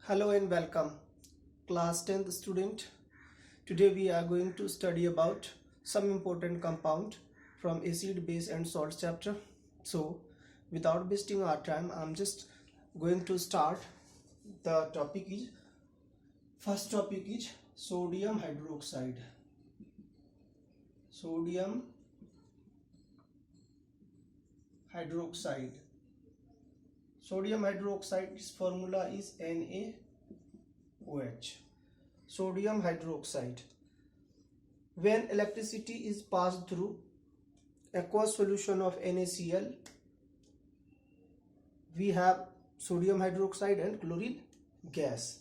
Hello and welcome, class 10th student. Today we are going to study about some important compound from acid, base and salt chapter. So without wasting our time, I'm just going to start. The topic is, first topic is sodium hydroxide. Sodium hydroxide. Sodium hydroxide's formula is NaOH. Sodium hydroxide. When electricity is passed through aqueous solution of NaCl, we have sodium hydroxide and chlorine gas.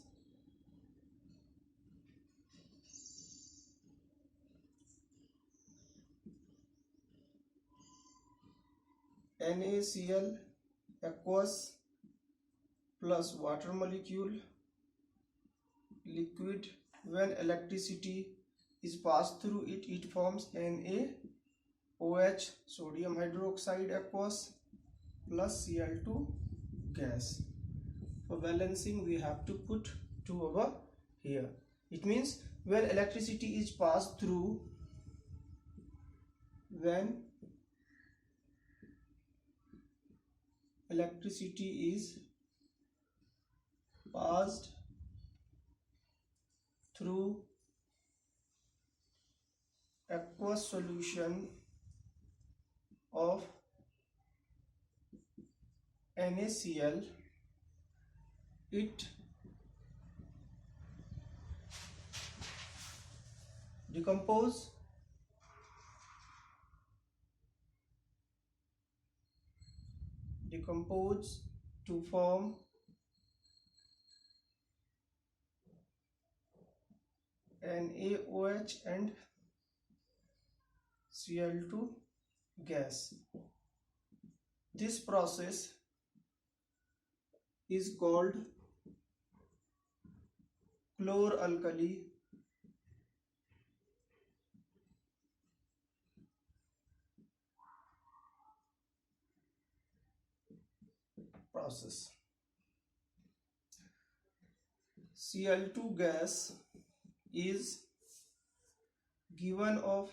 NaCl aqueous plus water molecule liquid. When electricity is passed through it, it forms NaOH, sodium hydroxide aqueous plus Cl2 gas. For balancing, we have to put 2 over here. It means when electricity is passed through, when electricity is passed through aqueous solution of NaCl, it decompose to form NaOH and Cl2 gas. This process is called chloralkali process. Cl2 gas is given off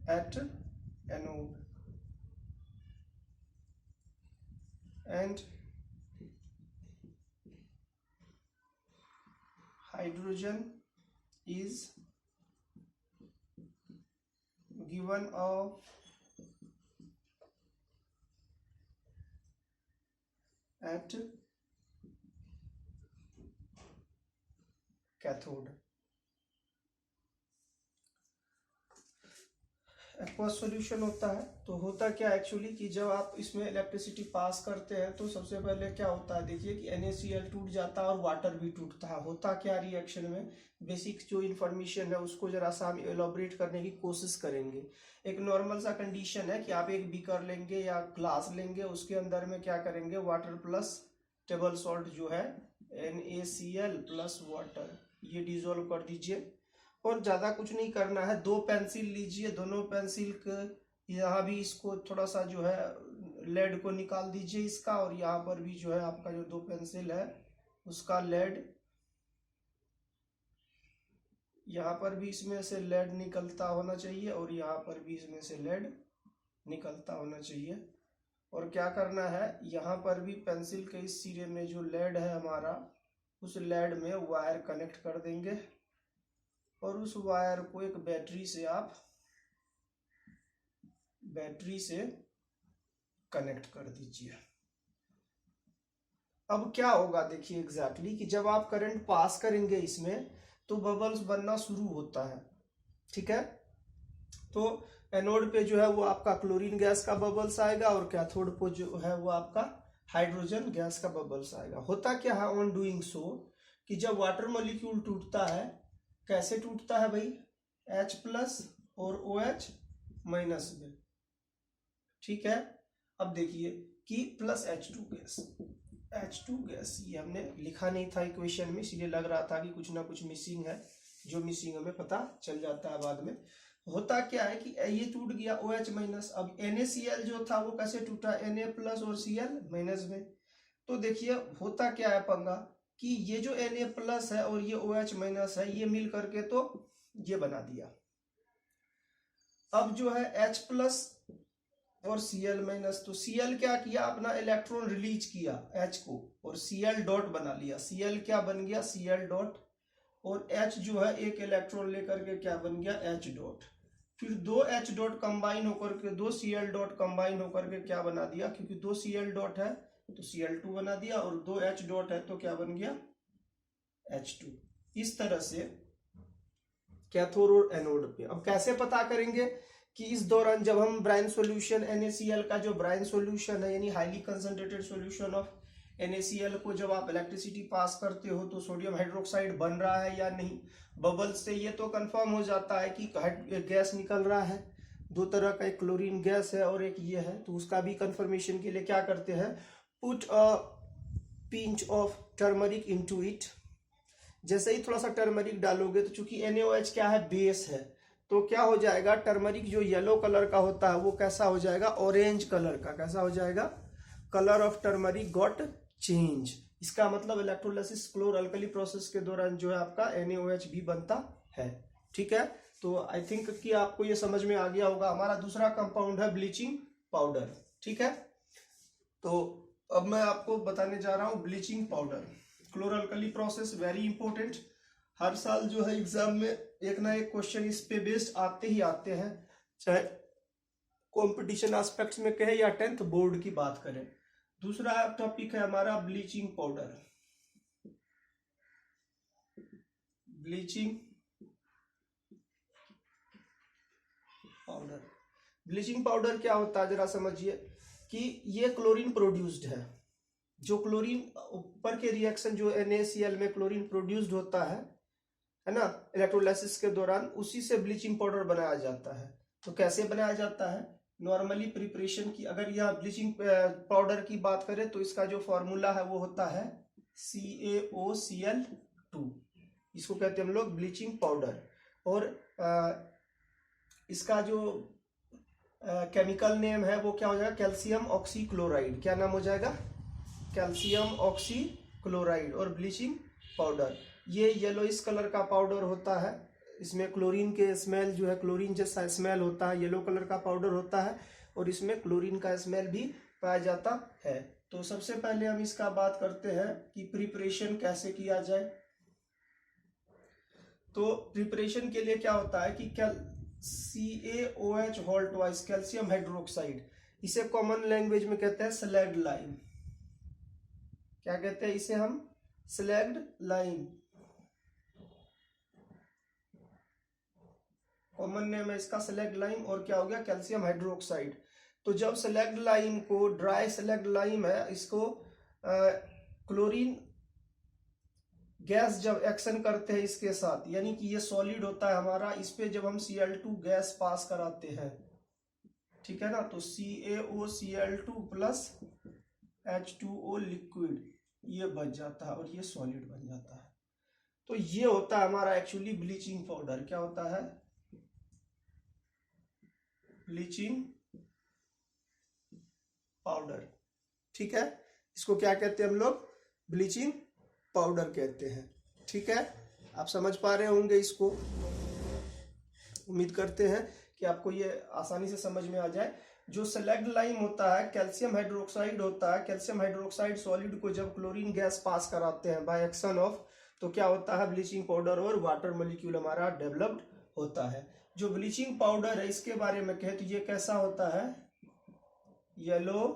at anode and hydrogen is given off at cathode. Aqueous solution होता है तो होता क्या actually कि जब आप इसमें electricity pass करते हैं तो सबसे पहले क्या होता है, देखिए कि NaCl टूट जाता है और वाटर भी टूटता है. होता क्या रिएक्शन में, बेसिक जो इन्फॉर्मेशन है उसको जरा सा हम एलोबरेट करने की कोशिश करेंगे. एक नॉर्मल सा कंडीशन है कि आप एक बीकर लेंगे या ग्लास लेंगे, उसके अंदर में क्या करेंगे, वाटर प्लस टेबल सॉल्ट जो है NaCl प्लस वाटर, ये डिजोल्व कर दीजिए. और ज़्यादा कुछ नहीं करना है. 2 पेंसिल लीजिए, दोनों पेंसिल के यहाँ भी इसको थोड़ा सा जो है लेड को निकाल दीजिए इसका, और यहाँ पर भी जो है आपका जो 2 पेंसिल है उसका लेड, यहाँ पर भी इसमें से लेड निकलता होना चाहिए और यहाँ पर भी इसमें से लेड निकलता होना चाहिए. और क्या करना है, यहाँ पर भी पेंसिल के इस सिरे में जो लेड है हमारा, उस लेड में वायर कनेक्ट कर देंगे और उस वायर को एक बैटरी से कनेक्ट कर दीजिए. अब क्या होगा देखिए एग्जैक्टली कि जब आप करंट पास करेंगे इसमें तो बबल्स बनना शुरू होता है. ठीक है, तो एनोड पे जो है वो आपका क्लोरीन गैस का बबल्स आएगा और कैथोड पे जो है वो आपका हाइड्रोजन गैस का बबल्स आएगा. होता क्या है ऑन डूइंग सो कि जब वाटर मॉलिक्यूल टूटता है, कैसे टूटता है भाई, H प्लस और OH माइनस में. ठीक है, अब देखिए कि प्लस H2 गैस, ये हमने लिखा नहीं था इक्वेशन में, इसलिए लग रहा था कि कुछ ना कुछ मिसिंग है. जो मिसिंग हमें पता चल जाता है बाद में. होता क्या है कि ये टूट गया OH माइनस. अब NaCl जो था वो कैसे टूटा, Na प्लस और Cl माइनस में. तो देखिए होता क्या है पंगा कि ये जो Na+ है और ये OH- है, ये मिल करके तो ये बना दिया। अब जो है H+ और Cl-, तो Cl क्या किया, अपना इलेक्ट्रॉन रिलीज किया H को और Cl डॉट बना लिया। Cl क्या बन गया, Cl डॉट, और H जो है एक इलेक्ट्रॉन लेकर के क्या बन गया, H डॉट। फिर दो H डॉट कंबाइन होकर के, दो Cl डॉट कंबाइन होकर के क्या बना दिया, क्योंकि दो Cl डॉट है तो Cl2 बना दिया, और दो H डॉट है तो क्या बन गया, H2। इस तरह से कैथोड और एनोड पे। अब कैसे पता करेंगे कि इस दौरान जब हम ब्राइन सॉल्यूशन NaCl का जो ब्राइन सॉल्यूशन है, यानी highly concentrated solution of NaCl को जब आप इलेक्ट्रिसिटी पास करते हो तो सोडियम हाइड्रोक्साइड बन रहा है या नहीं। बबल्स से ये तो कंफर्म हो जाता है कि गैस निकल रहा है, दो तरह का, एक क्लोरीन गैस है और एक ये है। तो उसका भी कंफर्मेशन के लिए क्या करते हैं, put a pinch of turmeric into it. जैसे ही थोड़ा सा टर्मरिक डालोगे तो चूंकि NaOH क्या है, बेस है, तो क्या हो जाएगा, टर्मरिक जो येलो कलर का होता है वो कैसा हो जाएगा, ऑरेंज कलर का। कैसा हो जाएगा, colour of turmeric got change. इसका मतलब इलेक्ट्रोलाइसिस क्लोर अल्कली प्रोसेस के दौरान जो है आपका NaOH भी बनता है। ठीक है, तो आई थिंक कि आपको ये समझ में आ गया होगा। हमारा दूसरा कंपाउंड है ब्लीचिंग पाउडर। ठीक है, तो अब मैं आपको बताने जा रहा हूं bleaching powder. Chloralkali process very important. हर साल जो है एग्जाम में एक ना एक क्वेश्चन इस पे बेस्ड आते ही आते हैं, चाहे कंपटीशन एस्पेक्ट्स में कहे या 10th बोर्ड की बात करें। दूसरा टॉपिक है हमारा bleaching powder. Bleaching powder, bleaching powder क्या होता है जरा समझिए कि ये क्लोरीन प्रोड्यूस्ड है। जो क्लोरीन ऊपर के रिएक्शन जो NaCl में क्लोरीन प्रोड्यूस्ड होता है ना, इलेक्ट्रोलाइसिस के दौरान, उसी से ब्लीचिंग पाउडर बनाया जाता है। तो कैसे बनाया जाता है, नॉर्मली प्रिपरेशन की, अगर यह ब्लीचिंग पाउडर की बात करें तो इसका जो फॉर्मूला है वो होता है CaOCl2। इसको कहते हैं हम लोग ब्लीचिंग पाउडर। और इसका जो केमिकल नेम है वो क्या हो जाएगा, कैल्शियम ऑक्सीक्लोराइड। क्या नाम हो जाएगा, कैल्शियम ऑक्सीक्लोराइड। और ब्लीचिंग पाउडर ये येलोइश कलर का पाउडर होता है। इसमें क्लोरीन के स्मेल जो है, क्लोरीन जैसा स्मेल होता है, येलो कलर का पाउडर होता है, और इसमें क्लोरीन का स्मेल भी पाया जाता है। तो सबसे पहले हम इसका बात करते हैं कि प्रिपरेशन कैसे किया जाए। तो प्रिपरेशन के लिए क्या होता है कि CaOH whole twice, calcium hydroxide, इसे कॉमन लैंग्वेज में कहते हैं स्लैग्ड लाइम। क्या कहते हैं इसे हम, स्लैग्ड लाइम, कॉमन नेम है इसका स्लैग्ड लाइम। और क्या हो गया, कैल्शियम हाइड्रोक्साइड। तो जब स्लैग्ड लाइम को, ड्राई स्लैग्ड लाइम है, इसको क्लोरीन गैस जब एक्शन करते हैं इसके साथ, यानी कि ये सॉलिड होता है हमारा, इस पे जब हम Cl2 गैस पास कराते हैं, ठीक है ना, तो CaOCl2 प्लस H2O लिक्विड ये बच जाता है और ये सॉलिड बन जाता है। तो ये होता है हमारा एक्चुअली ब्लीचिंग पाउडर। क्या होता है, ब्लीचिंग पाउडर। ठीक है, इसको क्या कहते हैं हम लोग, ब्लीचिंग पाउडर कहते हैं। ठीक है, आप समझ पा रहे होंगे इसको। उम्मीद करते हैं कि आपको ये आसानी से समझ में आ जाए। जो स्लैग्ड लाइम होता है, कैल्शियम हाइड्रोक्साइड होता है। कैल्शियम हाइड्रोक्साइड सॉलिड को जब क्लोरीन गैस पास कराते हैं बाय एक्शन ऑफ, तो क्या होता है, ब्लीचिंग पाउडर और वाटर मॉलिक्यूल हमारा डेवलप्ड होता है। जो ब्लीचिंग पाउडर है इसके बारे में कहे तो ये कैसा होता है, yellow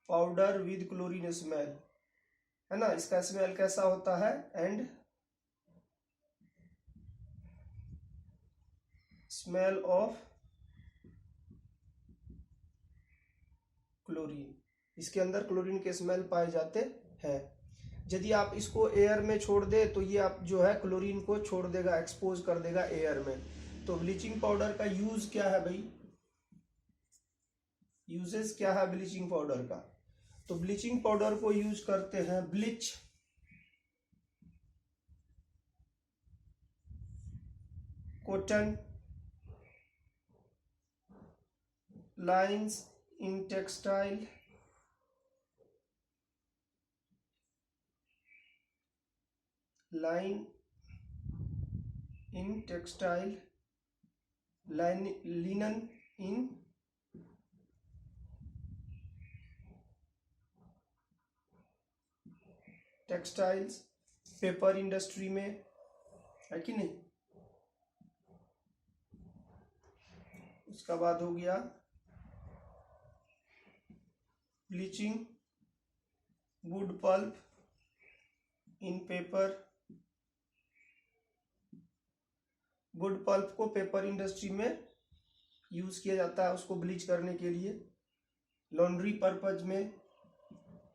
powder with chlorine smell, है ना। इसका स्मेल कैसा होता है, एंड स्मेल ऑफ क्लोरीन, इसके अंदर क्लोरीन के स्मेल पाए जाते हैं। यदि आप इसको एयर में छोड़ दे तो ये आप जो है क्लोरीन को छोड़ देगा, एक्सपोज कर देगा एयर में। तो ब्लीचिंग पाउडर का यूज क्या है भाई, यूजेस क्या है ब्लीचिंग पाउडर का। तो ब्लीचिंग पाउडर को यूज करते हैं bleach cotton lines in textile line in textile, linen in textiles, paper industry में, है कि नहीं। उसका बाद हो गया ब्लीचिंग वुड पल्प इन पेपर, वुड पल्प को पेपर इंडस्ट्री में यूज किया जाता है उसको ब्लीच करने के लिए। लॉन्ड्री पर्पज में,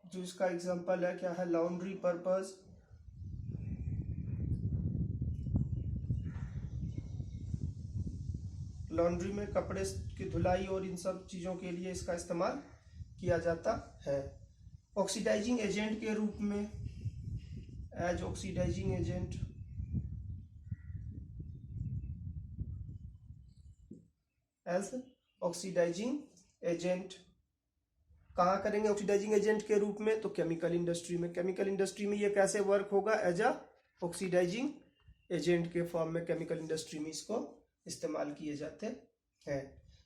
जो इसका एग्जांपल है क्या है, लॉन्ड्री पर्पज, लॉन्ड्री में कपड़े की धुलाई और इन सब चीजों के लिए इसका इस्तेमाल किया जाता है। ऑक्सीडाइजिंग एजेंट के रूप में, as oxidising agent, as oxidising agent कहाँ करेंगे ऑक्सीडाइजिंग एजेंट के रूप में, तो केमिकल इंडस्ट्री में। केमिकल इंडस्ट्री में ये कैसे वर्क होगा, एज अ ऑक्सीडाइजिंग एजेंट के फॉर्म में केमिकल इंडस्ट्री में इसको इस्तेमाल किए जाते हैं।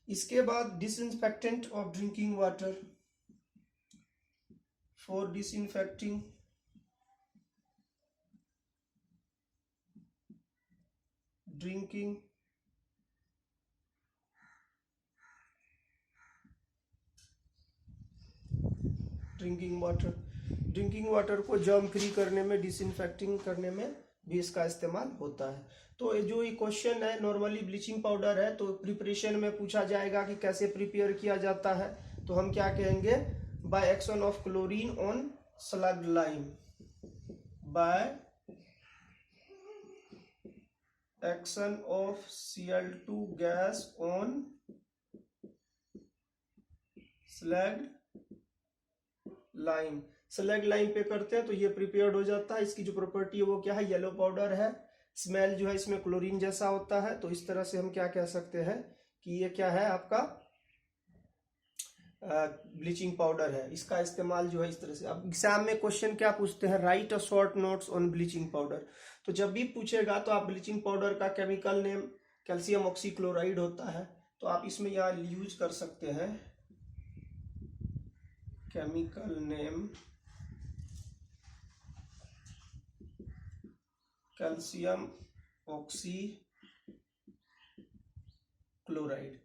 इसके बाद disinfectant of drinking water, for disinfecting drinking drinking water को जर्म फ्री करने में, डिसइंफेक्टिंग करने में भी इसका इस्तेमाल होता है। तो जो ये क्वेश्चन है, नॉर्मली ब्लीचिंग पाउडर है तो प्रिपरेशन में पूछा जाएगा कि कैसे प्रिपेयर किया जाता है, तो हम क्या कहेंगे, by action of chlorine on slaked lime, by action of Cl2 gas on slaked lime. Slaked lime पे करते हैं तो ये प्रिपेयर्ड हो जाता है। इसकी जो प्रॉपर्टी है वो क्या है, येलो पाउडर है, स्मेल जो है इसमें क्लोरीन जैसा होता है। तो इस तरह से हम क्या कह सकते हैं कि ये क्या है, आपका ब्लीचिंग पाउडर है। इसका इस्तेमाल जो है इस तरह से। अब एग्जाम में क्वेश्चन क्या पूछते हैं, right a short notes on bleaching powder. तो जब भी पूछेगा तो आप ब्लीचिंग पाउडर का केमिकल नेम कैल्शियम ऑक्सीक्लोराइड होता है, तो आप इसमें यहाँ यूज कर सकते हैं केमिकल नेम कैल्शियम ऑक्सीक्लोराइड।